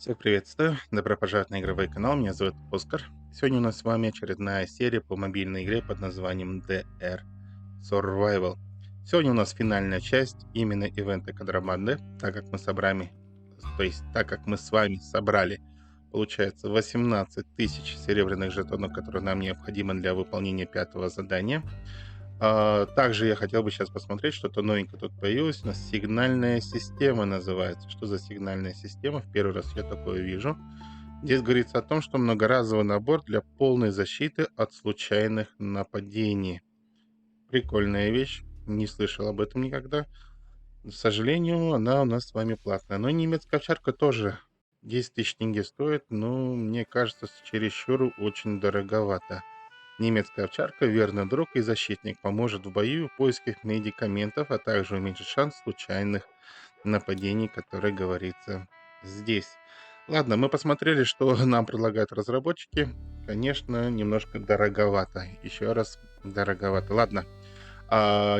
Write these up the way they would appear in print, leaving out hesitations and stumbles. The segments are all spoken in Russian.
Всех приветствую, добро пожаловать на игровой канал, меня зовут Оскар. Сегодня у нас с вами очередная серия по мобильной игре под названием DR Survival. Сегодня у нас финальная часть именно ивента контрабанды, так как мы с вами собрали, получается, 18 тысяч серебряных жетонов, которые нам необходимы для выполнения пятого задания. Также я хотел бы сейчас посмотреть, что-то новенькое тут появилось. У нас сигнальная система называется. Что за сигнальная система? В первый раз я такое вижу. Здесь говорится о том, что многоразовый набор для полной защиты от случайных нападений. Прикольная вещь. Не слышал об этом никогда. К сожалению, она у нас с вами платная. Но немецкая овчарка тоже 10 тысяч тенге стоит. Но мне кажется, чересчур очень дороговато. Немецкая овчарка — верный друг и защитник, поможет в бою в поиске медикаментов, а также уменьшит шанс случайных нападений, которые говорится здесь. Ладно, мы посмотрели, что нам предлагают разработчики. Конечно, немножко дороговато. Еще раз, дороговато. Ладно,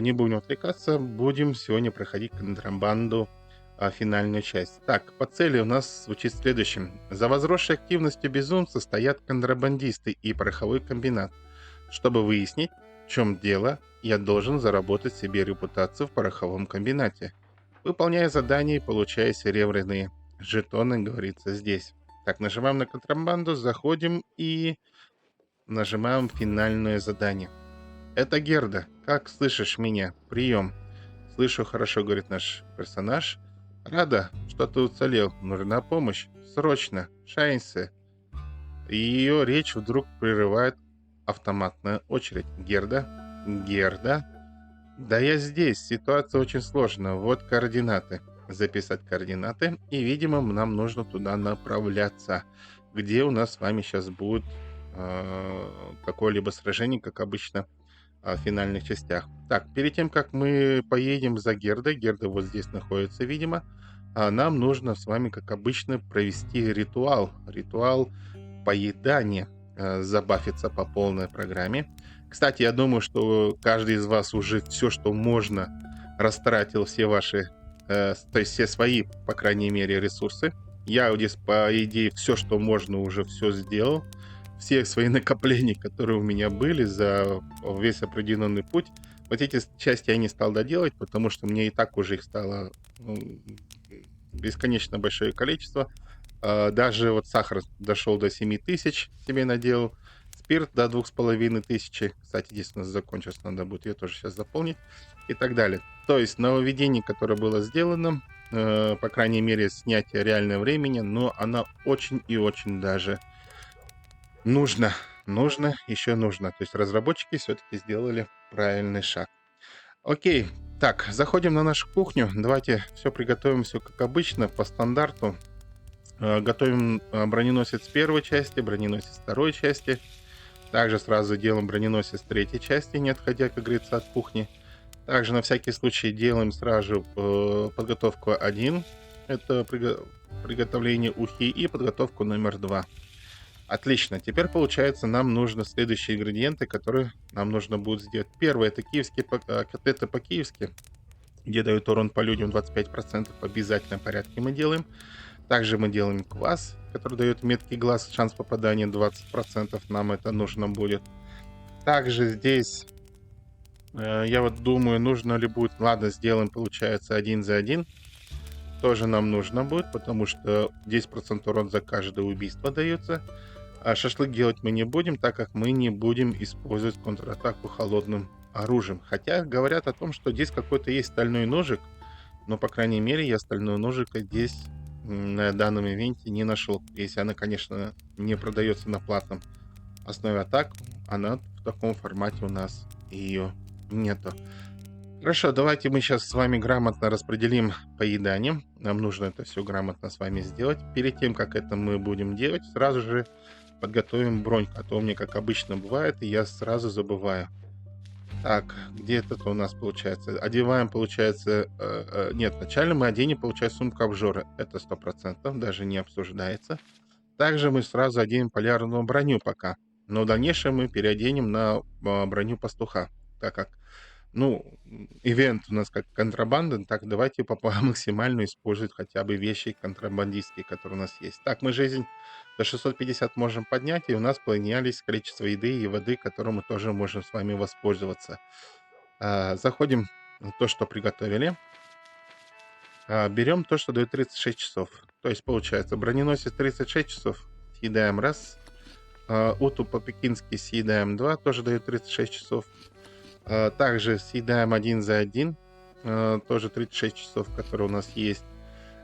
не будем отвлекаться. Будем сегодня проходить контрабанду, финальную часть. Так, по цели у нас звучит следующим. За возросшей активностью безумца стоят контрабандисты и пороховой комбинат. Чтобы выяснить, в чем дело, я должен заработать себе репутацию в пороховом комбинате. Выполняя задание и получая серебряные жетоны, говорится здесь. Так, нажимаем на контрабанду, заходим и нажимаем финальное задание. Это Герда. Как слышишь меня? Прием. Слышу хорошо, говорит наш персонаж. Рада, что ты уцелел. Нужна помощь. Срочно. Шайнсе. Ее речь вдруг прерывает автоматная очередь. Герда? Герда? Да я здесь. Ситуация очень сложная. Вот координаты. Записать координаты. И, видимо, нам нужно туда направляться. Где у нас с вами сейчас будет какое-либо сражение, как обычно в финальных частях. Так, перед тем, как мы поедем за Гердой, Герда вот здесь находится, видимо, нам нужно с вами, как обычно, провести ритуал. Ритуал поедания, забафиться по полной программе. Кстати, я думаю, что каждый из вас уже все, что можно, растратил все ваши, то есть все свои, по крайней мере, ресурсы. Я вот здесь, по идее, все, что можно, уже все сделал. Все свои накопления, которые у меня были за весь определенный путь, вот эти части я не стал доделать, потому что мне и так уже их стало бесконечно большое количество. Даже вот сахар дошел до 7000, себе наделал. Спирт до 2500. Кстати, здесь у нас закончился, надо будет ее тоже сейчас заполнить. И так далее. То есть нововведение, которое было сделано, по крайней мере, снятие реального времени, но она очень и очень даже нужно. Нужно, еще нужно. То есть разработчики все-таки сделали правильный шаг. Окей, так, заходим на нашу кухню. Давайте все приготовим, все как обычно, по стандарту. Готовим броненосец первой части, броненосец второй части. Также сразу делаем броненосец третьей части, не отходя, как говорится, от кухни. Также на всякий случай делаем сразу подготовку 1. Это приготовление ухи, и подготовку номер 2. Отлично. Теперь, получается, нам нужны следующие ингредиенты, которые нам нужно будет сделать. Первое — это киевские котлеты по-киевски, где дают урон по людям 25%. В обязательном порядке мы делаем. Также мы делаем квас, который дает меткий глаз, шанс попадания 20%. Нам это нужно будет. Также здесь, я вот думаю, нужно ли будет... Ладно, сделаем, получается, 1 за 1. Тоже нам нужно будет, потому что 10% урон за каждое убийство дается. А шашлык делать мы не будем, так как мы не будем использовать контратаку холодным оружием. Хотя говорят о том, что здесь какой-то есть стальной ножик, но, по крайней мере, я стального ножика здесь на данном ивенте не нашел. Если она, конечно, не продается на платном основе, а так она в таком формате у нас ее нету. Хорошо, давайте мы сейчас с вами грамотно распределим поедание. Нам нужно это все грамотно с вами сделать. Перед тем, как это мы будем делать, сразу же подготовим бронь, а то у меня, как обычно бывает, и я сразу забываю. Так, где это у нас получается? Одеваем, получается... нет, вначале мы оденем, получается, сумку обжора. Это 100%, даже не обсуждается. Также мы сразу оденем полярную броню пока. Но в дальнейшем мы переоденем на броню пастуха, так как ну, ивент у нас как контрабанда, так давайте максимально использовать хотя бы вещи контрабандистские, которые у нас есть. Так, мы жизнь до 650 можем поднять, и у нас планировались количество еды и воды, которым мы тоже можем с вами воспользоваться. Заходим в то, что приготовили. Берем то, что дает 36 часов. То есть, получается, броненосец 36 часов, съедаем раз. Уту по-пекински съедаем 2, тоже дает 36 часов. Также съедаем один за один, тоже 36 часов, которые у нас есть.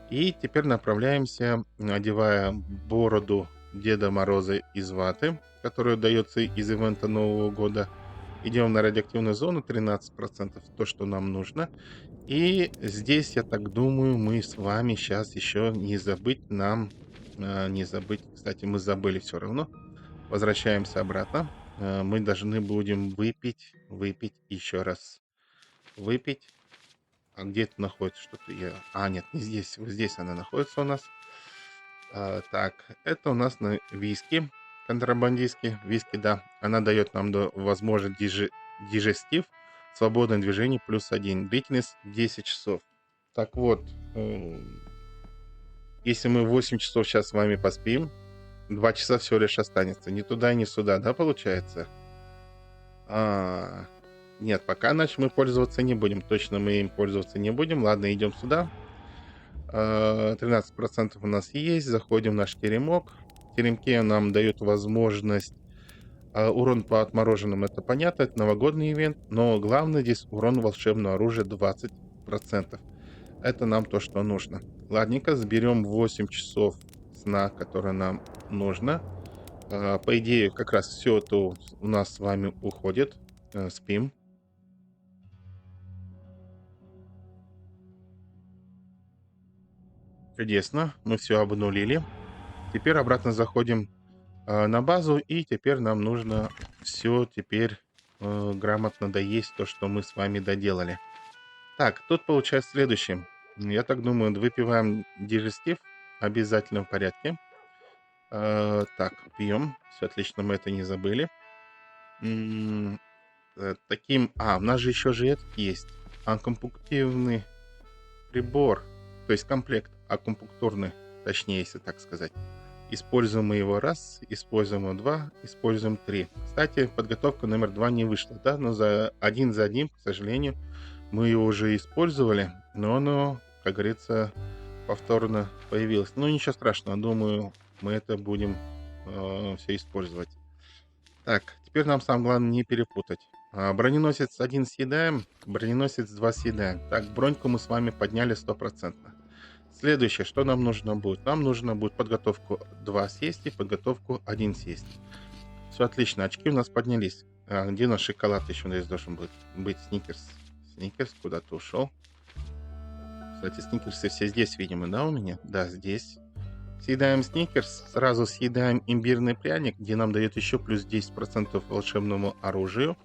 И теперь направляемся, одевая бороду Деда Мороза из ваты, которая дается из ивента Нового года. Идем на радиоактивную зону, 13%, то, что нам нужно. И здесь, я так думаю, мы с вами сейчас еще не забыть не забыть, кстати, мы забыли все равно. Возвращаемся обратно. Мы должны будем выпить еще раз. Выпить. А где это находится? Что-то я... нет, не здесь. Вот здесь она находится у нас. Так, это у нас на виски. Контрабандистский. Виски, да. Она дает нам возможность дижестив. Свободное движение +1. Длительность 10 часов. Так вот, если мы 8 часов сейчас с вами поспим, 2 часа всего лишь останется. Ни туда, ни сюда, да, получается? А, Нет, пока иначе мы пользоваться не будем. Точно мы им пользоваться не будем. Ладно, идем сюда. 13% у нас есть. Заходим в наш теремок. В теремке нам дают возможность урон по отмороженным. Это понятно, это новогодний ивент. Но главное здесь урон волшебного оружия 20%. Это нам то, что нужно. Ладненько, сберем 8 часов сна, которые нам нужно. По идее, как раз все это у нас с вами уходит. Спим. Чудесно, мы все обнулили. Теперь обратно заходим на базу, и теперь нам нужно все теперь грамотно доесть то, что мы с вами доделали. Так, тут получается следующее. Я так думаю, выпиваем дижестив обязательно в порядке. Так, пьем. Все отлично, мы это не забыли. У нас же еще же этот есть. Акупунктивный прибор. То есть комплект акупунктурный, точнее, если так сказать. Используем мы его раз, используем его два, используем три. Кстати, подготовка номер 2 не вышла, да, но за одним, к сожалению, мы его уже использовали, но оно, как говорится, повторно появилось. Ну, ничего страшного, думаю, мы это будем все использовать. Так, теперь нам самое главное не перепутать. Броненосец 1 съедаем, броненосец 2 съедаем. Так, броньку мы с вами подняли 100%. Следующее, что нам нужно будет? Нам нужно будет подготовку 2 съесть и подготовку 1 съесть. Все отлично, очки у нас поднялись. Где наш шоколад еще здесь должен быть? Сникерс. Сникерс куда-то ушел. Кстати, сникерсы все здесь, видимо, да, у меня? Да, здесь. Съедаем сникерс, сразу съедаем имбирный пряник, где нам дает еще плюс 10% волшебному оружию.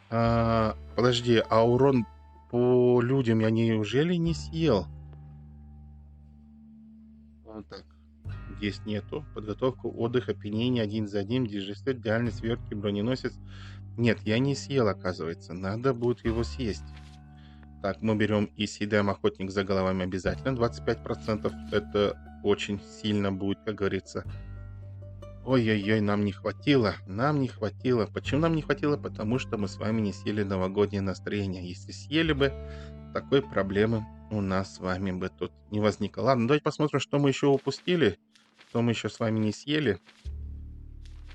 Подожди, а урон по людям я неужели не съел? Вот так. Здесь нету. Подготовка, отдых, опьянение, один за одним, дижестив, идеальный сверки, броненосец. Нет, я не съел, оказывается. Надо будет его съесть. Так, мы берем и съедаем охотник за головами обязательно. 25%. Это очень сильно будет, как говорится. Ой-ой-ой, нам не хватило. Нам не хватило. Почему нам не хватило? Потому что мы с вами не съели новогоднее настроение. Если съели бы, такой проблемы у нас с вами бы тут не возникло. Ладно, давайте посмотрим, что мы еще упустили. Что мы еще с вами не съели.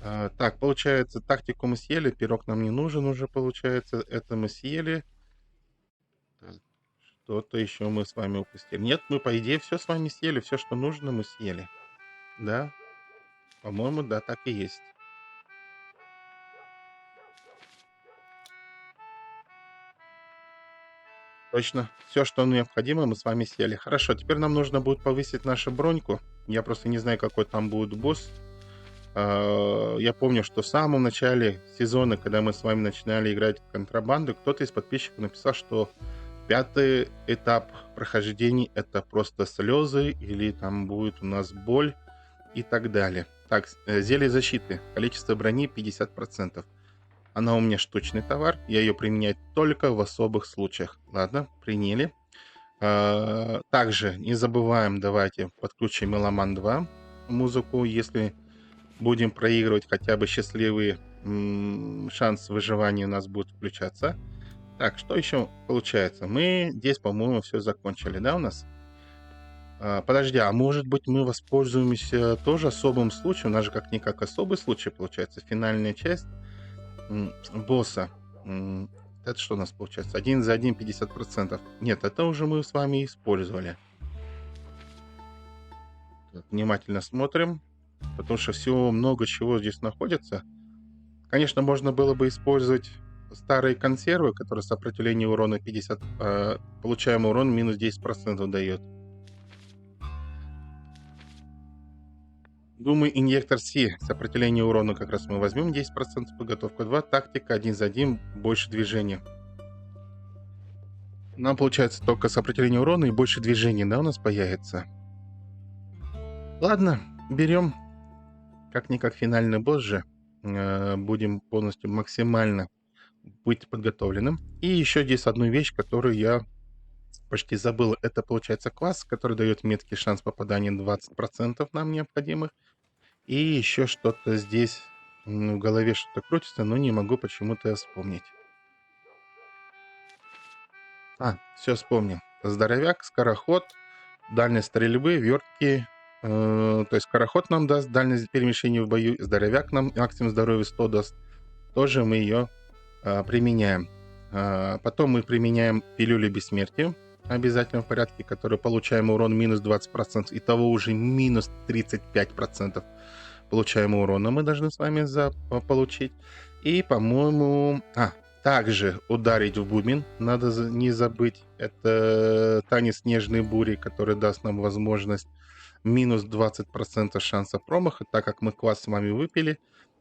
Так, получается, тактику мы съели. Пирог нам не нужен уже, получается. Это мы съели. Так, что-то еще мы с вами упустили. Нет, мы, по идее, все с вами съели. Все, что нужно, мы съели. Да, по-моему, да, так и есть. Точно. Все, что необходимо, мы с вами съели. Хорошо, теперь нам нужно будет повысить нашу броньку. Я просто не знаю, какой там будет босс. Я помню, что в самом начале сезона, когда мы с вами начинали играть в контрабанду, кто-то из подписчиков написал, что 5-й этап прохождения — это просто слезы, или там будет у нас боль и так далее. Так, зелье защиты. Количество брони 50%. Она у меня штучный товар. Я ее применяю только в особых случаях. Ладно, приняли. Также не забываем, давайте подключим Меломан 2 музыку, если будем проигрывать, хотя бы счастливый шанс выживания у нас будет включаться. Так, что еще получается? Мы здесь, по-моему, все закончили, да, у нас? Подожди, а может быть мы воспользуемся тоже особым случаем? У нас же как-никак особый случай получается. Финальная часть босса. Это что у нас получается? 1 за 1 50%. Нет, это уже мы с вами использовали. Так, внимательно смотрим, потому что всего много чего здесь находится. Конечно, можно было бы использовать старые консервы, которые сопротивление урона 50, получаемый урон минус 10% дает. Думаю, инъектор Си, сопротивление урона как раз мы возьмем 10%, подготовка 2, тактика 1 за 1, больше движения. Нам получается только сопротивление урона и больше движения, да, у нас появится. Ладно, берем. Как-никак финальный босс же. Будем полностью максимально быть подготовленным. И еще здесь одну вещь, которую я почти забыл. Это получается класс, который дает меткий шанс попадания 20% нам необходимых. И еще что-то здесь в голове что-то крутится, но не могу почему-то вспомнить. Все вспомнил. Здоровяк, скороход, дальность стрельбы, вертки. То есть скороход нам даст дальность перемещения в бою, здоровяк нам максимум здоровья 100 даст. Тоже мы ее применяем. Потом мы применяем пилюли бессмертия обязательно в порядке, который получаем урон минус 20%, и того уже минус 35% получаемого урона мы должны с вами получить. И, по-моему... также ударить в бубен, надо не забыть. Это танец снежной бури, который даст нам возможность минус 20% шанса промаха, так как мы класс с вами выпили.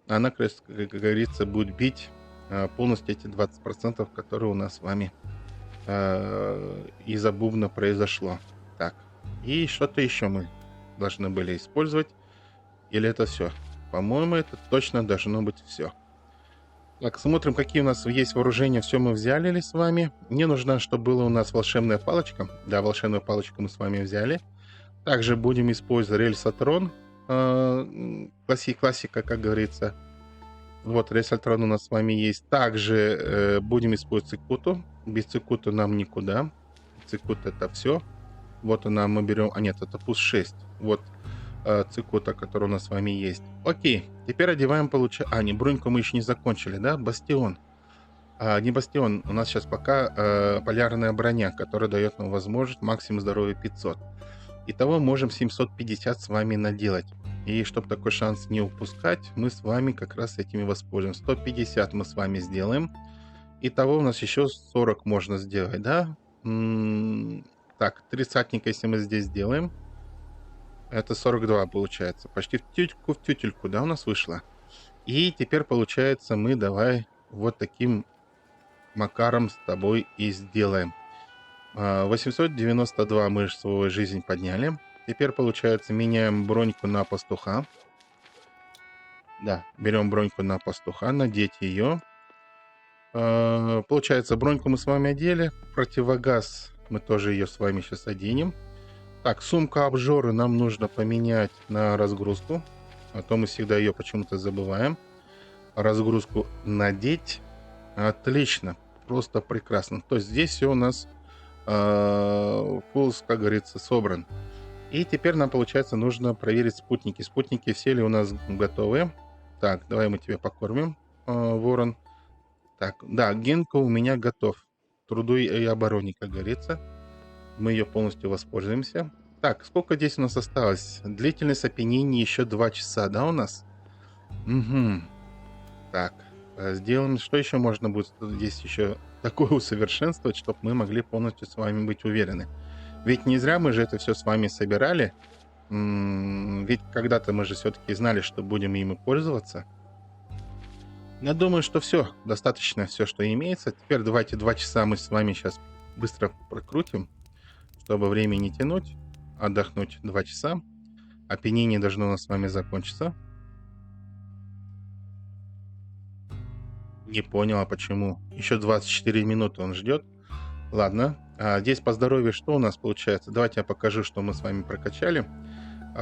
Она, как говорится, будет бить полностью эти 20%, которые у нас с вами из-за бубна произошло. Так, и что-то еще мы должны были использовать. Или это все? По-моему, это точно должно быть все. Так, смотрим, какие у нас есть вооружения. Все мы взяли с вами. Мне нужно, чтобы была у нас волшебная палочка. Да, волшебную палочку мы с вами взяли. Также будем использовать рельсотрон. Классика, как говорится. Вот, рельсотрон у нас с вами есть. Также будем использовать цикуту. Без цикуты нам никуда. Цикут это все. Вот она, мы берем... нет, это пусть 6. Вот цикута, который у нас с вами есть. Окей, теперь одеваем, не, броньку мы еще не закончили, да? Бастион. Не бастион, у нас сейчас пока полярная броня, которая дает нам возможность максимум здоровья 500. Итого можем 750 с вами наделать. И чтобы такой шанс не упускать, мы с вами как раз этими воспользуемся. 150 мы с вами сделаем. Итого у нас еще 40 можно сделать, да? Так, 30-ника, если мы здесь сделаем, это 42 получается. Почти в тютельку, да, у нас вышло. И теперь, получается, мы давай вот таким макаром с тобой и сделаем. 892 мы свою жизнь подняли. Теперь, получается, меняем броньку на пастуха. Да, берем броньку на пастуха, надеть ее. Получается, броньку мы с вами одели. Противогаз мы тоже ее с вами сейчас оденем. Так, сумка обжоры нам нужно поменять на разгрузку. А то мы всегда ее почему-то забываем. Разгрузку надеть. Отлично. Просто прекрасно. То есть здесь все у нас фулл, как говорится, собран. И теперь нам, получается, нужно проверить спутники. Спутники все ли у нас готовы. Так, давай мы тебя покормим, ворон. Так, да, генка у меня готов. Труду и обороне, как говорится. Мы ее полностью воспользуемся. Так, сколько здесь у нас осталось? Длительность опьянения еще 2 часа, да, у нас? Угу. Так, сделаем. Что еще можно будет здесь еще такое усовершенствовать, чтобы мы могли полностью с вами быть уверены? Ведь не зря мы же это все с вами собирали. Ведь когда-то мы же все-таки знали, что будем ими пользоваться. Я думаю, что все, достаточно все, что имеется. Теперь давайте 2 часа мы с вами сейчас быстро прокрутим, чтобы время не тянуть. Отдохнуть 2 часа. Опьянение должно у нас с вами закончиться. Не понял, а почему? Еще 24 минуты он ждет. Ладно. Здесь по здоровью что у нас получается? Давайте я покажу, что мы с вами прокачали.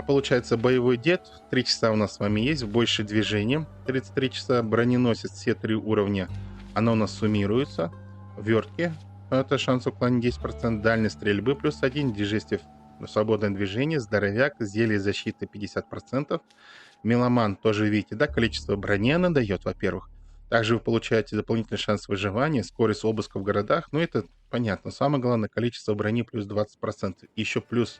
Получается, боевой дед. 3 часа у нас с вами есть. Больше движения. 33 часа. Броненосец. Все 3 уровня. Она у нас суммируется. Вертки. Это шанс уклонения 10%. Дальность стрельбы плюс 1. Дижестив. Свободное движение. Здоровяк. Зелье защиты 50%. Меломан тоже, видите, да, количество брони она дает, во-первых. Также вы получаете дополнительный шанс выживания, скорость обыска в городах. Ну, это понятно. Самое главное, количество брони плюс 20%. Еще плюс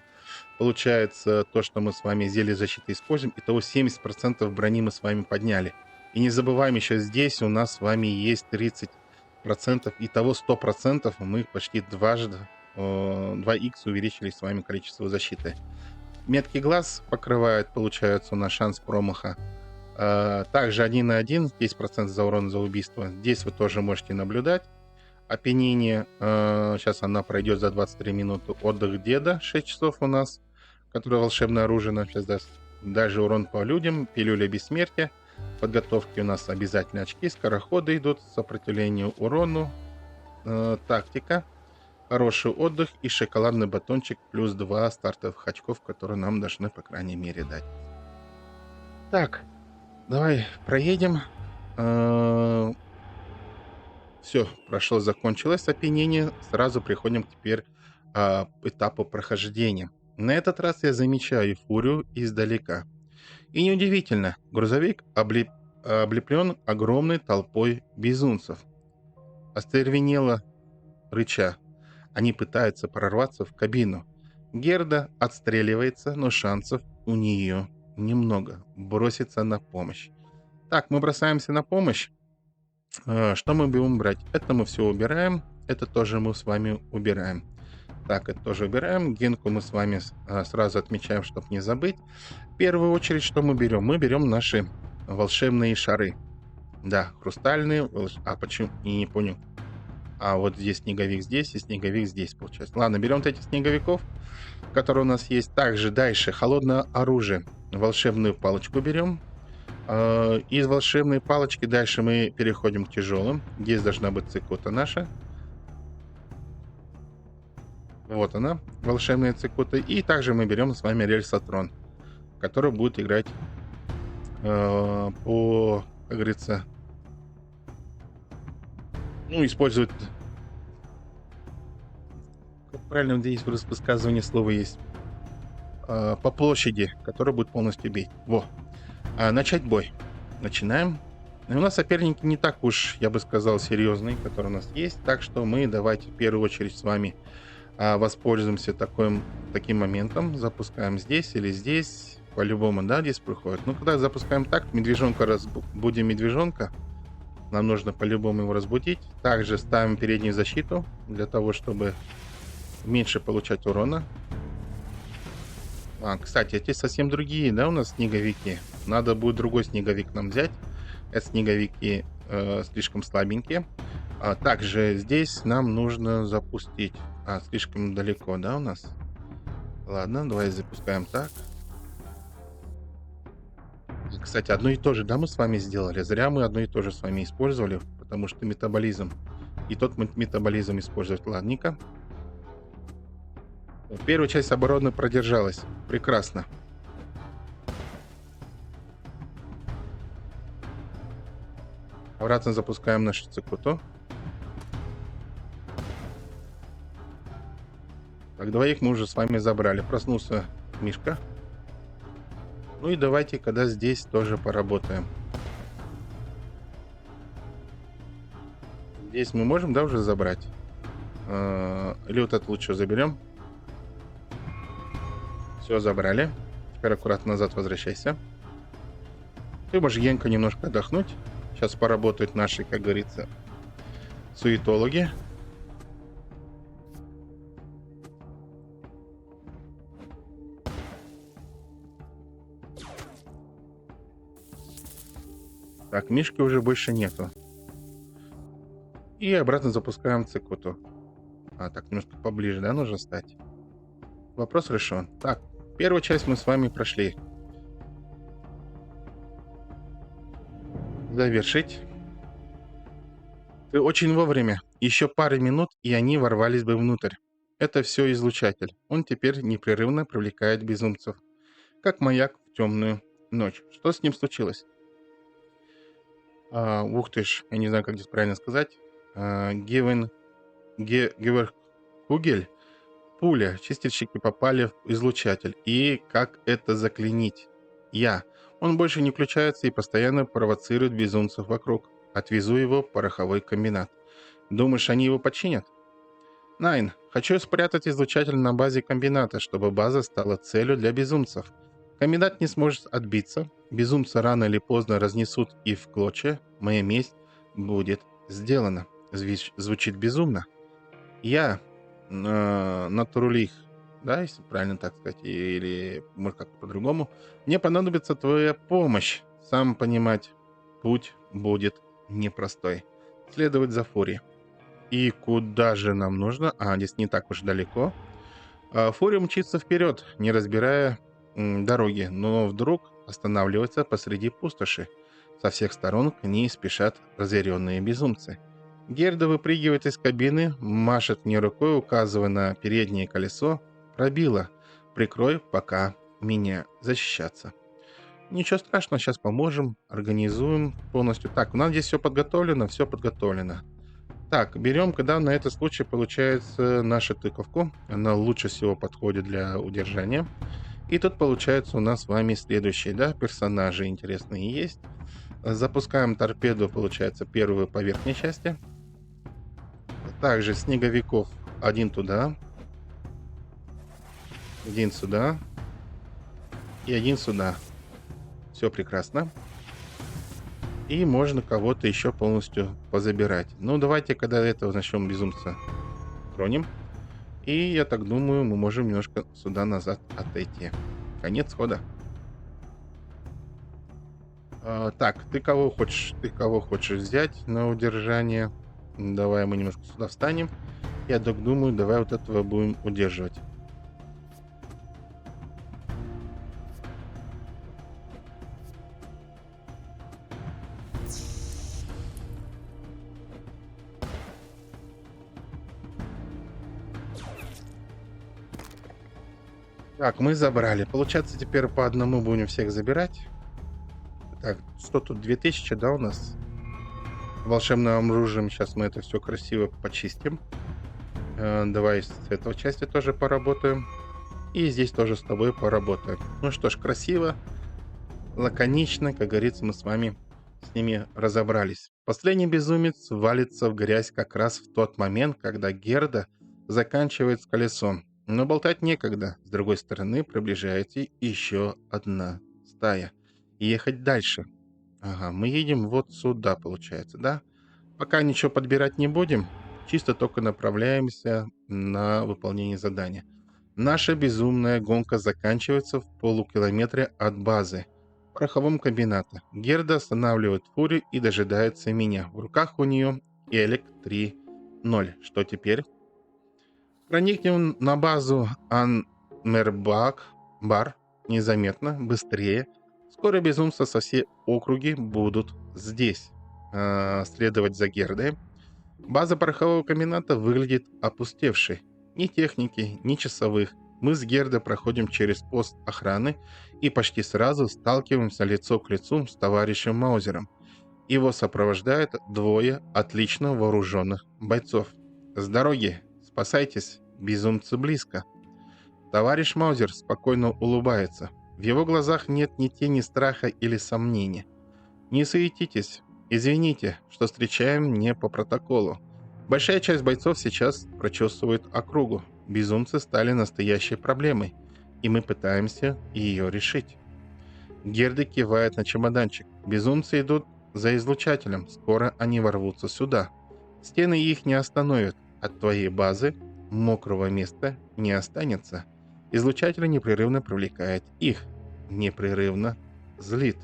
получается то, что мы с вами зелье защиты используем. Итого 70% брони мы с вами подняли. И не забываем, еще здесь у нас с вами есть 30%. Итого 100% мы почти дважды, 2х увеличили с вами количество защиты. Меткий глаз покрывает, получается, у нас шанс промаха. Также 1 на 1, 10% за урон за убийство. Здесь вы тоже можете наблюдать. Опьянение, сейчас она пройдет за 23 минуты. Отдых деда, 6 часов у нас, которое волшебное оружие нам сейчас даст. Даже урон по людям, пилюля бессмертия. Подготовки у нас обязательно очки, скороходы идут, сопротивлению урону, тактика. Хороший отдых и шоколадный батончик плюс 2 стартовых очков, которые нам должны, по крайней мере, дать. Так, давай проедем. Все, прошло, закончилось опьянение. Сразу приходим теперь к этапу прохождения. На этот раз я замечаю фурию издалека. И неудивительно, грузовик облеплен огромной толпой безумцев. Остервенело рыча. Они пытаются прорваться в кабину. Герда отстреливается, но шансов у нее немного. Бросится на помощь. Так, мы бросаемся на помощь. Что мы будем брать? Это мы все убираем. Это тоже мы с вами убираем. Так, это тоже убираем. Генку мы с вами сразу отмечаем, чтобы не забыть. В первую очередь, что мы берем? Мы берем наши волшебные шары. Да, хрустальные. Почему? Не понял. А вот здесь снеговик здесь и снеговик здесь, получается. Ладно, берем вот этих снеговиков, которые у нас есть. Также дальше холодное оружие. Волшебную палочку берем. Из волшебной палочки дальше мы переходим к тяжелым. Здесь должна быть цикута наша. Вот она, волшебная цикута. И также мы берем с вами рельсотрон, который будет играть по, как говорится, использует... Как правильно здесь в высказывании слова есть? По площади, который будет полностью бить. Во. Начать бой. Начинаем. И у нас соперники не так уж, я бы сказал, серьезные, которые у нас есть. Так что мы давайте в первую очередь с вами воспользуемся таким моментом. Запускаем здесь или здесь. По-любому, да, здесь приходит. Ну, когда запускаем так, медвежонка разбудим медвежонка. Нам нужно по-любому его разбудить. Также ставим переднюю защиту, для того, чтобы меньше получать урона. Кстати, эти совсем другие, да, у нас снеговики. Надо будет другой снеговик нам взять. Это снеговики слишком слабенькие. Также здесь нам нужно запустить. Слишком далеко, да, у нас? Ладно, давай запускаем так. Кстати, одно и то же, да, мы с вами сделали. Зря мы одно и то же с вами использовали, потому что метаболизм. И тот метаболизм использовать. Ладненько. Первая часть обороны продержалась. Прекрасно. Обратно запускаем нашу цикуту. Так, двоих мы уже с вами забрали. Проснулся Мишка. Ну и давайте, когда здесь тоже поработаем. Здесь мы можем, да, уже забрать? Или вот это лучше заберем? Все, забрали. Теперь аккуратно назад возвращайся. Ты можешь, Генка, немножко отдохнуть. Сейчас поработают наши, как говорится, суетологи. Так, Мишки уже больше нету. И обратно запускаем цикуту. Так, немножко поближе, да, нужно стать? Вопрос решен. Так, первую часть мы с вами прошли. Завершить. Ты очень вовремя. Еще пары минут, и они ворвались бы внутрь. Это все излучатель. Он теперь непрерывно привлекает безумцев, как маяк в темную ночь. Что с ним случилось? Ух ты ж, я не знаю, как здесь правильно сказать. Гевен Геверкугель, пуля, чистильщики попали в излучатель. И как это заклинить? Я. Он больше не включается и постоянно провоцирует безумцев вокруг. Отвезу его в пороховой комбинат. Думаешь, они его починят? Найн, хочу спрятать излучатель на базе комбината, чтобы база стала целью для безумцев. Комбинат не сможет отбиться, безумцы рано или поздно разнесут их в клочья, моя месть будет сделана. Звучит безумно. Я натуралих, да, если правильно так сказать, или может как-то по-другому, мне понадобится твоя помощь. Сам понимать, путь будет непростой. Следовать за Фури. И куда же нам нужно? Здесь не так уж далеко. Фури мчится вперед, не разбирая дороги, но вдруг останавливается посреди пустоши. Со всех сторон к ней спешат разъяренные безумцы. Герда выпрыгивает из кабины, машет мне рукой, указывая на переднее колесо. Пробила. Прикрой пока меня защищаться. Ничего страшного, сейчас поможем, организуем полностью. Так, у нас здесь все подготовлено, все подготовлено. Так, берем, когда на этот случай получается нашу тыковку. Она лучше всего подходит для удержания. И тут получается у нас с вами следующие, да, персонажи интересные есть. Запускаем торпеду, получается, первую по верхней части. Также снеговиков один туда, один сюда и один сюда. Все прекрасно. И можно кого-то еще полностью позабирать. Ну, давайте, когда этого начнем безумца тронем. И я так думаю, мы можем немножко сюда назад отойти. Конец хода. Так, ты кого хочешь? Ты кого хочешь взять на удержание? Давай мы немножко сюда встанем. Я так думаю, давай вот этого будем удерживать. Так, мы забрали. Получается, теперь по одному будем всех забирать. Так, что тут? 2000, да, у нас? Волшебным оружием. Сейчас мы это все красиво почистим. Давай с этой части тоже поработаем. И здесь тоже с тобой поработаем. Ну что ж, красиво, лаконично, как говорится, мы с вами с ними разобрались. Последний безумец валится в грязь как раз в тот момент, когда Герда заканчивает с колесом. Но болтать некогда. С другой стороны приближается еще одна стая. Ехать дальше. Ага, мы едем вот сюда, получается, да? Пока ничего подбирать не будем, чисто только направляемся на выполнение задания. Наша безумная гонка заканчивается в полукилометре от базы. В пороховом комбината. Герда останавливает фурию и дожидается меня. В руках у нее Элик 3.0. Что теперь? Проникнем на базу Анмербак бар незаметно, быстрее. Скоро безумцы со всей округи будут здесь. Следовать за Гердой. База порохового комбината выглядит опустевшей. Ни техники, ни часовых. Мы с Гердой проходим через пост охраны и почти сразу сталкиваемся лицо к лицу с товарищем Маузером. Его сопровождают двое отлично вооруженных бойцов. С дороги! Спасайтесь! Безумцы близко! Товарищ Маузер спокойно улыбается. В его глазах нет ни тени страха или сомнения. Не суетитесь. Извините, что встречаем не по протоколу. Большая часть бойцов сейчас прочесывает округу. Безумцы стали настоящей проблемой, и мы пытаемся ее решить. Герда кивает на чемоданчик. Безумцы идут за излучателем. Скоро они ворвутся сюда. Стены их не остановят. От твоей базы мокрого места не останется. Излучатель непрерывно привлекает их. Непрерывно злит.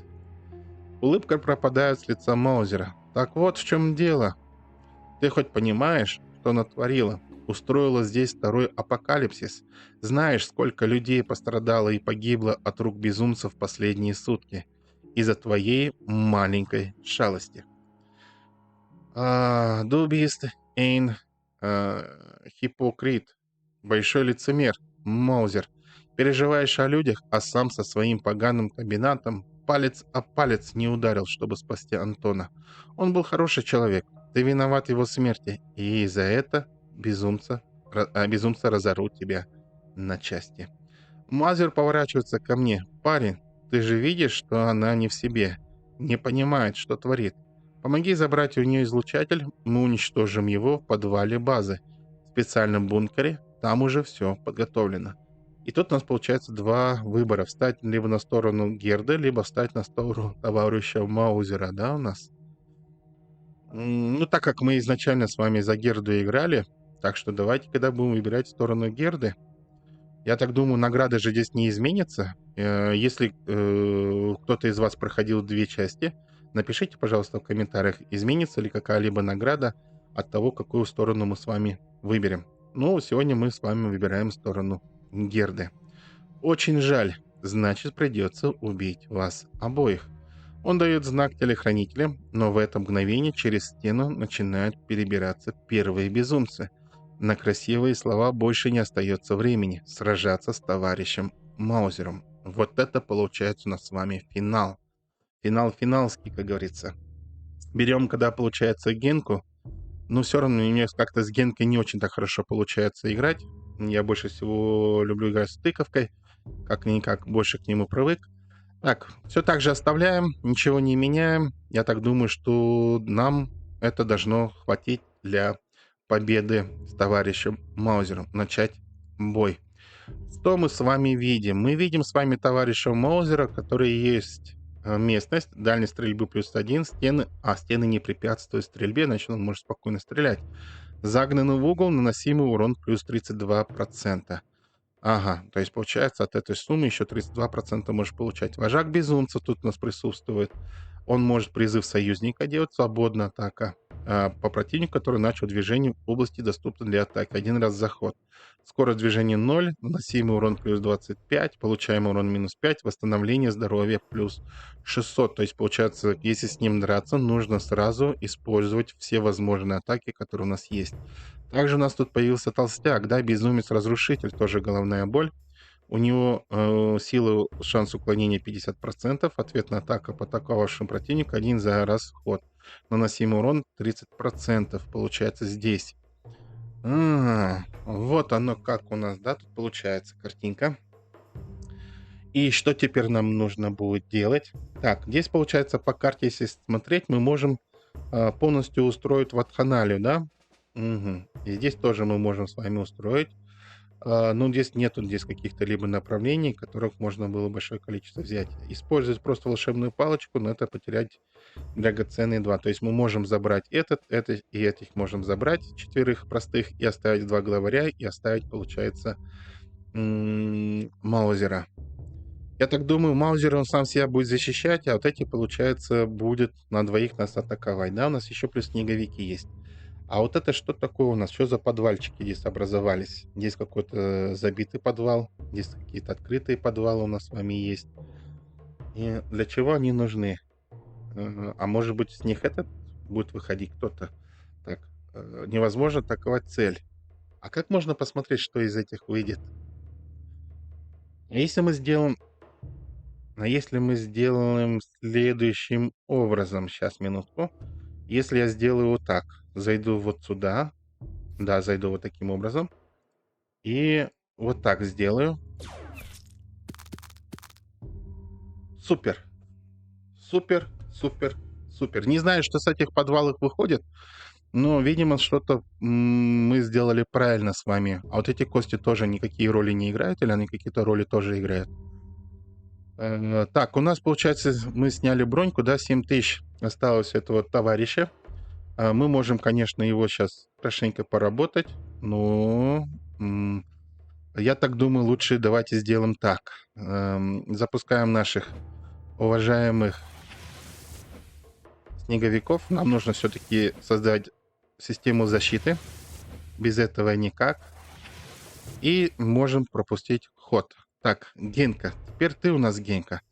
Улыбка пропадает с лица Маузера. Так вот в чем дело. Ты хоть понимаешь, что натворила? Устроила здесь второй апокалипсис. Знаешь, сколько людей пострадало и погибло от рук безумцев в последние сутки из-за твоей маленькой шалости. Дубист Эйн Хипокрит. Большой лицемер. Маузер. Переживаешь о людях, а сам со своим поганым комбинатом палец о палец не ударил, чтобы спасти Антона. Он был хороший человек. Ты виноват в его смерти. И за это безумца разорвут тебя на части. Мазер поворачивается ко мне. «Парень, ты же видишь, что она не в себе, не понимает, что творит. Помоги забрать у нее излучатель, мы уничтожим его в подвале базы. В специальном бункере, там уже все подготовлено». И тут у нас получается два выбора. Встать либо на сторону Герды, либо встать на сторону товарища Маузера, да, у нас? Ну, так как мы изначально с вами за Герду играли, так что давайте, когда будем выбирать сторону Герды, я так думаю, награды же здесь не изменятся. Если кто-то из вас проходил две части, напишите, пожалуйста, в комментариях, изменится ли какая-либо награда от того, какую сторону мы с вами выберем. Ну, сегодня мы с вами выбираем сторону Герды. Очень жаль, значит, придется убить вас обоих. Он дает знак телохранителям, но в это мгновение через стену начинают перебираться первые безумцы. На красивые слова больше не остается времени сражаться с товарищем Маузером. Вот это получается у нас с вами финал. Финал финалский, как говорится. Берем, когда получается Генку. Но все равно мне как-то с Генкой не очень так хорошо получается играть. Я больше всего люблю играть с тыковкой. Как-никак больше к нему привык. Так, все так же оставляем, ничего не меняем. Я так думаю, что нам это должно хватить для победы с товарищем Маузером. Начать бой. Что мы с вами видим? Мы видим с вами товарища Маузера, который есть местность, дальность стрельбы +1, стены, стены не препятствуют стрельбе, значит он может спокойно стрелять. Загнанный в угол, наносимый урон +32%. Ага, то есть получается от этой суммы еще 32% можешь получать. Вожак безумцев тут у нас присутствует. Он может призыв союзника делать, свободная атака по противнику, который начал движение в области, доступной для атаки. Один раз заход. Скорость движения 0, наносимый урон +25, получаемый урон -5, восстановление здоровья +600. То есть получается, если с ним драться, нужно сразу использовать все возможные атаки, которые у нас есть. Также у нас тут появился толстяк, да, безумец-разрушитель, тоже головная боль. У него сила, шанс уклонения 50%, ответная атака по атаковавшему противнику один за раз в ход. Наносимый урон 30% получается здесь. Вот оно как у нас, да, тут получается картинка. И что теперь нам нужно будет делать? Так, здесь получается по карте, если смотреть, мы можем полностью устроить вакханалию, да? Мгм. И здесь тоже мы можем с вами устроить. Но здесь нету здесь каких-то либо направлений, которых можно было большое количество взять. Использовать просто волшебную палочку, но это потерять драгоценные 2. То есть мы можем забрать это и этих можем забрать, четверых простых, и оставить 2 главаря, и оставить, получается, Маузера. Я так думаю, Маузер, он сам себя будет защищать, а вот эти, получается, будет на двоих нас атаковать. Да, у нас еще плюс снеговики есть. А вот это что такое у нас? Что за подвальчики здесь образовались? Здесь какой-то забитый подвал, здесь какие-то открытые подвалы у нас с вами есть. И для чего они нужны? А может быть, с них этот будет выходить кто-то? Так, невозможно атаковать цель. А как можно посмотреть, что из этих выйдет? А если мы сделаем... А если мы сделаем следующим образом, сейчас, минутку. Если я сделаю вот так, зайду вот сюда, да, зайду вот таким образом, и вот так сделаю. Супер, супер, супер, супер. Не знаю, что с этих подвалов выходит, но, видимо, что-то мы сделали правильно с вами. А вот эти кости тоже никакие роли не играют, или они какие-то роли тоже играют? Так, у нас, получается, мы сняли броньку, да, 7000 осталось этого товарища. Мы можем, конечно, его сейчас хорошенько поработать, но я так думаю, лучше давайте сделаем так. Запускаем наших уважаемых снеговиков. Нам нужно все-таки создать систему защиты. Без этого никак. И можем пропустить ход. Так, Генка. Теперь ты у нас, Генка.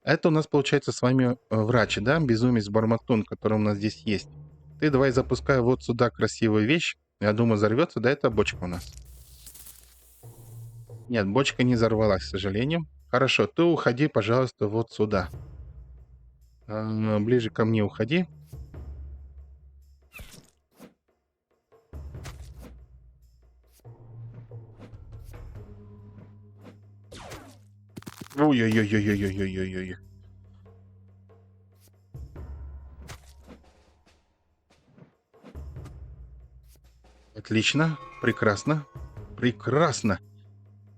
Это у нас получается с вами врач, да? Безумец Барматун, который у нас здесь есть. Ты давай запускай вот сюда красивую вещь. Я думаю, взорвется, да, эта бочка у нас? Нет, бочка не взорвалась, к сожалению. Хорошо, ты уходи, пожалуйста, вот сюда. Ближе ко мне уходи. Ой-ой-ой-ой-ой-ой-ой-ой-ой. Отлично, прекрасно, прекрасно.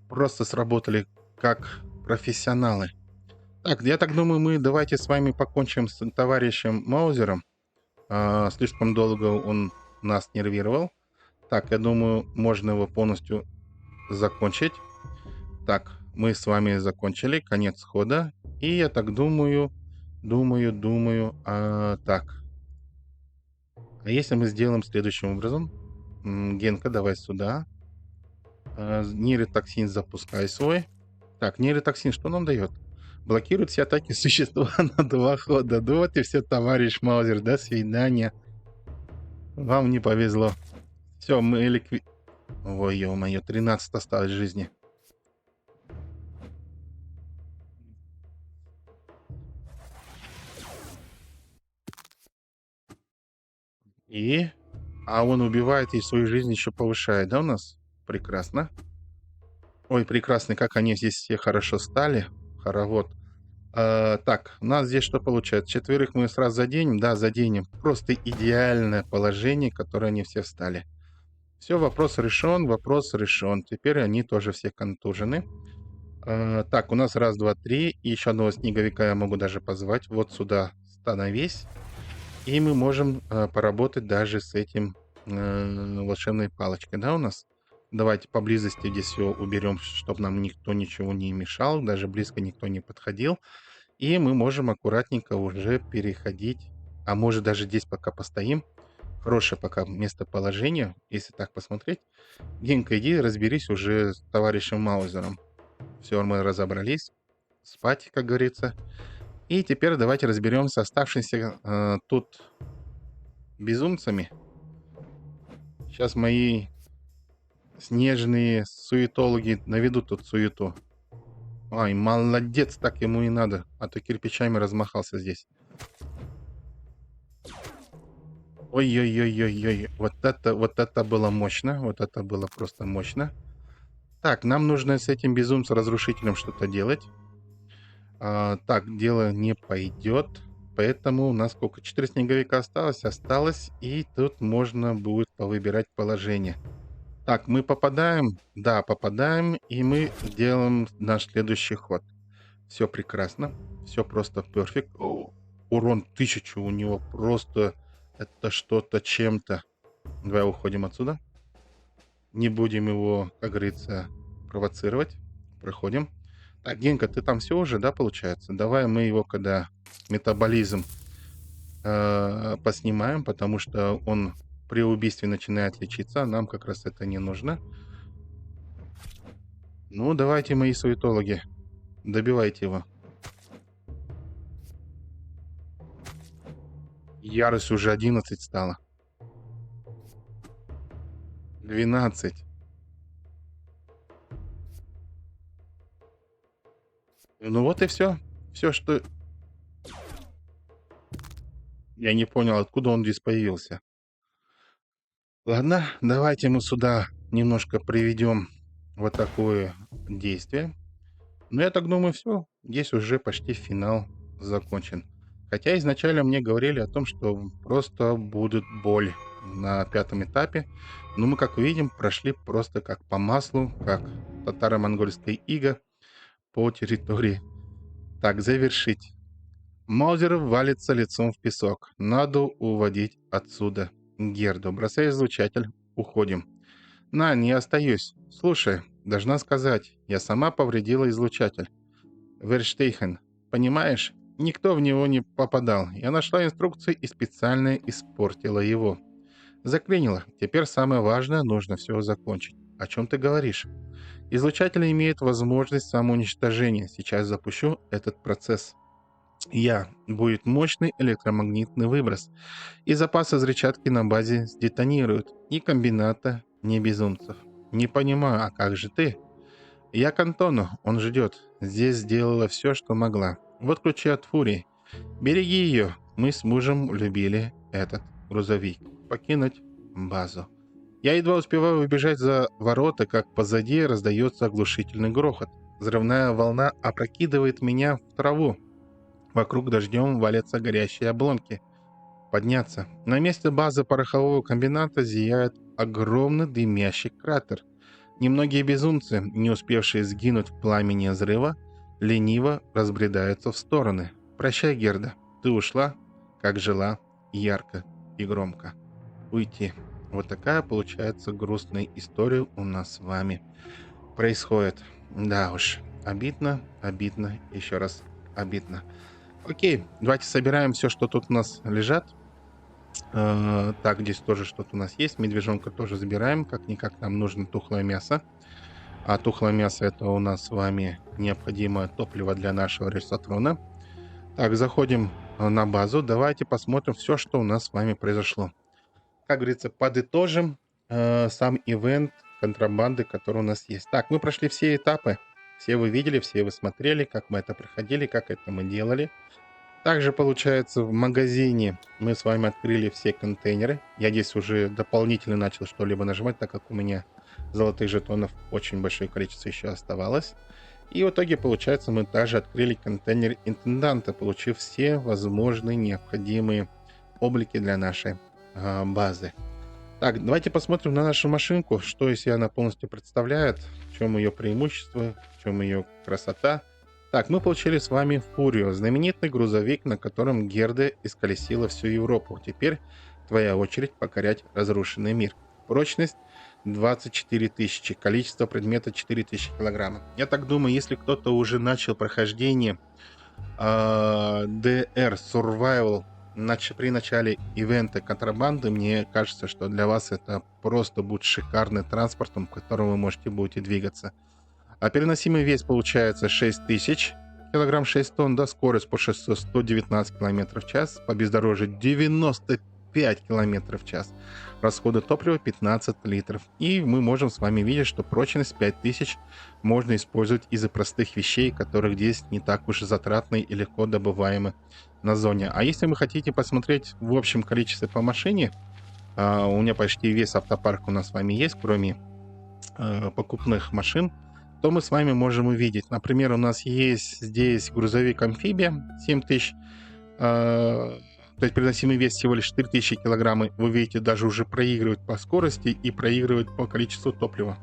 Просто сработали как профессионалы. Так, я так думаю, мы давайте с вами покончим с товарищем Маузером. Слишком долго он нас нервировал. Так, я думаю, можно его полностью закончить. Так, мы с вами закончили, конец хода. И я так думаю, так. А если мы сделаем следующим образом? Генка, давай сюда. Нейротоксин запускай свой. Так, нейротоксин что нам дает? Блокирует все атаки существа на 2 хода. Ну вот и все, товарищ Маузер, до свидания. Вам не повезло. Все, мы ликви... Ой, ё-моё, 13 осталось жизни. И... А он убивает и свою жизнь еще повышает, да, у нас? Прекрасно. Ой, прекрасно, как они здесь все хорошо стали. Хоровод. Так, у нас здесь что получается? Четверых мы сразу заденем? Да, заденем. Просто идеальное положение, которое они все встали. Все, вопрос решен, вопрос решен. Теперь они тоже все контужены. Так, у нас раз, два, три. И еще одного снеговика я могу даже позвать. Вот сюда становись. И мы можем поработать даже с этим волшебной палочкой, да, у нас? Давайте поблизости здесь все уберем, чтобы нам никто ничего не мешал, даже близко никто не подходил. И мы можем аккуратненько уже переходить. А может даже здесь пока постоим. Хорошее пока местоположение, если так посмотреть. Генка, иди разберись уже с товарищем Маузером. Все, мы разобрались. Спать, как говорится. И теперь давайте разберемся с оставшимися тут безумцами. Сейчас мои снежные суетологи наведут тут суету. Ай, молодец, так ему и надо. А то кирпичами размахался здесь. Ой-ой-ой-ой-ой. Вот это было мощно. Вот это было просто мощно. Так, нам нужно с этим безумцем-разрушителем что-то делать. Так, дело не пойдет. Поэтому у нас сколько? 4 снеговика осталось? Осталось. И тут можно будет повыбирать положение. Так, мы попадаем? Да, попадаем. И мы делаем наш следующий ход. Все прекрасно. Все просто перфект. Урон 1000 у него просто... Это что-то чем-то. Давай уходим отсюда. Не будем его, как говорится, провоцировать. Проходим. Так, Генка, ты там все уже, да, получается? Давай мы его, когда метаболизм поснимаем, потому что он при убийстве начинает лечиться, а нам как раз это не нужно. Ну, давайте, мои суетологи, добивайте его. Ярость уже 11 стала. 12. Ну вот и все. Все, что... Я не понял, откуда он здесь появился. Ладно, давайте мы сюда немножко приведем вот такое действие. Ну, я так думаю, все. Здесь уже почти финал закончен. Хотя изначально мне говорили о том, что просто будет боль на 5-м этапе. Но мы, как видим, прошли просто как по маслу, как татаро-монгольская ига по территории. Так, завершить. Маузер валится лицом в песок. Надо уводить отсюда. Герду, бросай излучатель. Уходим. На, не остаюсь. Слушай, должна сказать, я сама повредила излучатель. Верштейхен, понимаешь? Никто в него не попадал. Я нашла инструкцию и специально испортила его. Заклинила. Теперь самое важное, нужно все закончить. О чем ты говоришь? Излучатель имеет возможность самоуничтожения. Сейчас запущу этот процесс. Будет мощный электромагнитный выброс, и запасы взрывчатки на базе сдетонируют. Ни комбината, ни безумцев. Не понимаю, а как же ты? Я к Антону, он ждет. Здесь сделала все, что могла. Вот ключи от Фурии. Береги ее. Мы с мужем любили этот грузовик. Покинуть базу. Я едва успеваю убежать за ворота, как позади раздается оглушительный грохот. Взрывная волна опрокидывает меня в траву. Вокруг дождем валятся горящие обломки. Подняться. На месте базы порохового комбината зияет огромный дымящий кратер. Немногие безумцы, не успевшие сгинуть в пламени взрыва, лениво разбредаются в стороны. Прощай, Герда. Ты ушла, как жила, ярко и громко. Уйти. Вот такая получается грустная история у нас с вами происходит. Да уж, обидно, обидно, еще раз обидно. Окей, давайте собираем все, что тут у нас лежат. Так, здесь тоже что-то у нас есть. Медвежонка тоже забираем. Как-никак нам нужно тухлое мясо. А тухлое мясо — это у нас с вами необходимое топливо для нашего рельсотрона. Так, заходим на базу. Давайте посмотрим все, что у нас с вами произошло. Как говорится, подытожим сам ивент контрабанды, который у нас есть. Так, мы прошли все этапы. Все вы видели, все вы смотрели, как мы это проходили, как это мы делали. Также, получается, в магазине мы с вами открыли все контейнеры. Я здесь уже дополнительно начал что-либо нажимать, так как у меня золотых жетонов очень большое количество еще оставалось. И в итоге, получается, мы также открыли контейнер интенданта, получив все возможные необходимые облики для нашей базы. Так, давайте посмотрим на нашу машинку, что из себя она полностью представляет, в чем ее преимущество, в чем ее красота. Так, мы получили с вами Фурию, знаменитый грузовик, на котором Герда исколесила всю Европу. Теперь твоя очередь покорять разрушенный мир. Прочность 24 тысячи, количество предмета 4000 килограммов. Я так думаю, если кто-то уже начал прохождение DR Survival при начале ивента контрабанды, мне кажется, что для вас это просто будет шикарный транспортом, которым вы будете двигаться. А переносимый вес получается 6000 килограмм 6 тонн, да, скорость по шоссе 119 км в час, по бездорожью 95 км в час, расходы топлива 15 литров. И мы можем с вами видеть, что прочность 5000 можно использовать из-за простых вещей, которых здесь не так уж затратны и легко добываемы на зоне. А если вы хотите посмотреть в общем количестве по машине, у меня почти весь автопарк у нас с вами есть, кроме покупных машин, то мы с вами можем увидеть. Например, у нас есть здесь грузовик-амфибия 7000, то есть переносимый вес всего лишь 4000 килограмм. Вы видите, даже уже проигрывает по скорости и проигрывает по количеству топлива.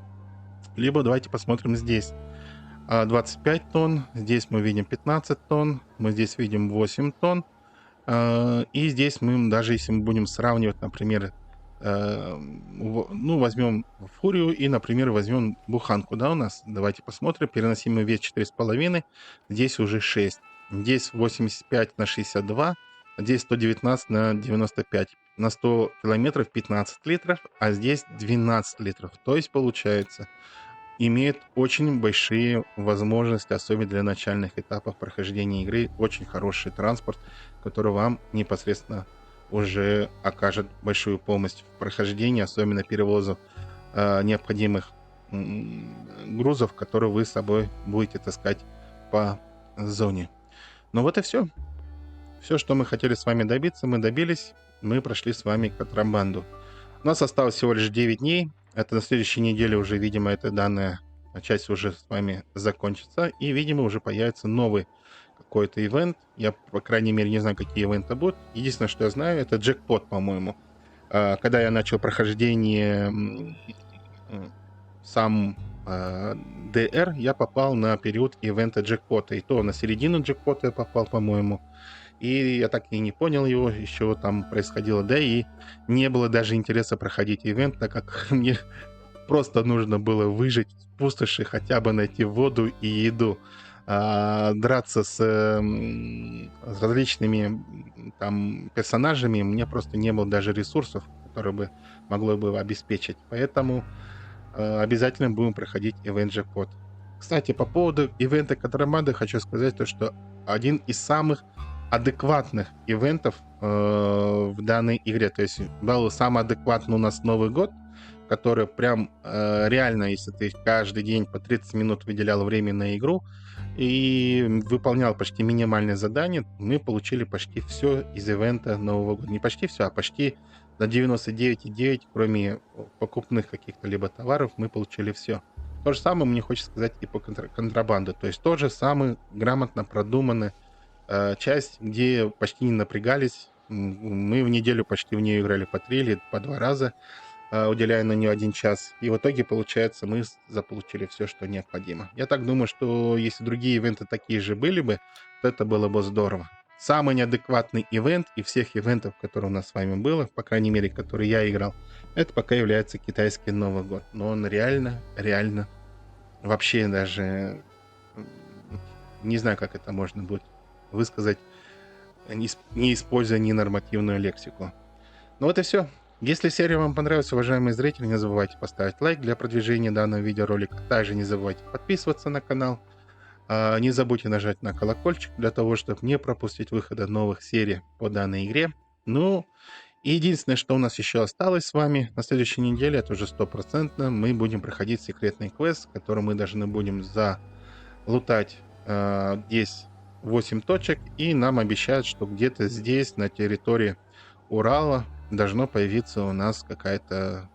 Либо давайте посмотрим здесь. 25 тонн, здесь мы видим 15 тонн, мы здесь видим 8 тонн. И здесь мы, даже если мы будем сравнивать, например, возьмем Фурию и, например, возьмем буханку, да, у нас. Давайте посмотрим. Переносимый вес 4,5, здесь уже 6. Здесь 85 на 62, здесь 119 на 95. На 100 километров 15 литров, а здесь 12 литров. То есть, получается, имеет очень большие возможности, особенно для начальных этапов прохождения игры. Очень хороший транспорт, который вам непосредственно уже окажет большую помощь в прохождении, особенно перевозов необходимых грузов, которые вы с собой будете таскать по зоне. Ну вот и все. Все, что мы хотели с вами добиться, мы добились. Мы прошли с вами контрабанду. У нас осталось всего лишь 9 дней. Это на следующей неделе уже, видимо, эта данная часть уже с вами закончится. И, видимо, уже появится новый какой-то ивент. Я, по крайней мере, не знаю, какие ивенты будут. Единственное, что я знаю, это джекпот, по-моему. Когда я начал прохождение сам DR, я попал на период ивента джекпота. И то на середину джекпота я попал, по-моему. И я так и не понял его, еще там происходило. Да и не было даже интереса проходить ивент, так как мне просто нужно было выжить в пустоши, хотя бы найти воду и еду. Драться с различными там персонажами мне просто не было даже ресурсов, которые бы могло бы обеспечить. Поэтому обязательно будем проходить ивент джекпот. Кстати, по поводу ивента контрабанды хочу сказать то, что один из самых адекватных ивентов в данной игре. То есть был самый адекватный у нас Новый год, который прям реально, если ты каждый день по 30 минут выделял время на игру и выполнял почти минимальные задания, мы получили почти все из ивента Нового года. Не почти все, а почти на 99,9, кроме покупных каких-то либо товаров, мы получили все. То же самое мне хочется сказать и по контрабанду. То есть тоже самый грамотно продуманный часть, где почти не напрягались. Мы в неделю почти в нее играли по 3 или по 2 раза, уделяя на нее 1 час. И в итоге, получается, мы заполучили все, что необходимо. Я так думаю, что если другие ивенты такие же были бы, то это было бы здорово. Самый неадекватный ивент из всех ивентов, которые у нас с вами было, по крайней мере, который я играл, это пока является китайский Новый год. Но он реально, реально вообще даже не знаю, как это можно будет высказать, не используя ненормативную лексику. Ну вот и все. Если серия вам понравилась, уважаемые зрители, не забывайте поставить лайк для продвижения данного видеоролика. Также не забывайте подписываться на канал. Не забудьте нажать на колокольчик для того, чтобы не пропустить выхода новых серий по данной игре. Ну, и единственное, что у нас еще осталось с вами на следующей неделе, это уже 100%, мы будем проходить секретный квест, который мы должны будем залутать здесь 8 точек, и нам обещают, что где-то здесь, на территории Урала, должно появиться у нас какая-то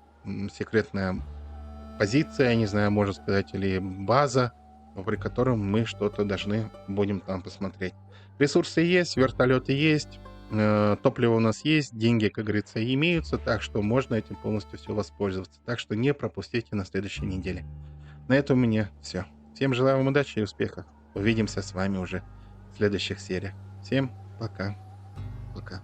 секретная позиция, не знаю, можно сказать, или база, при котором мы что-то должны будем там посмотреть. Ресурсы есть, вертолеты есть, топливо у нас есть, деньги, как говорится, имеются, так что можно этим полностью все воспользоваться. Так что не пропустите на следующей неделе. На этом у меня все. Всем желаю вам удачи и успехов. Увидимся с вами уже в следующих сериях. Всем пока. Пока.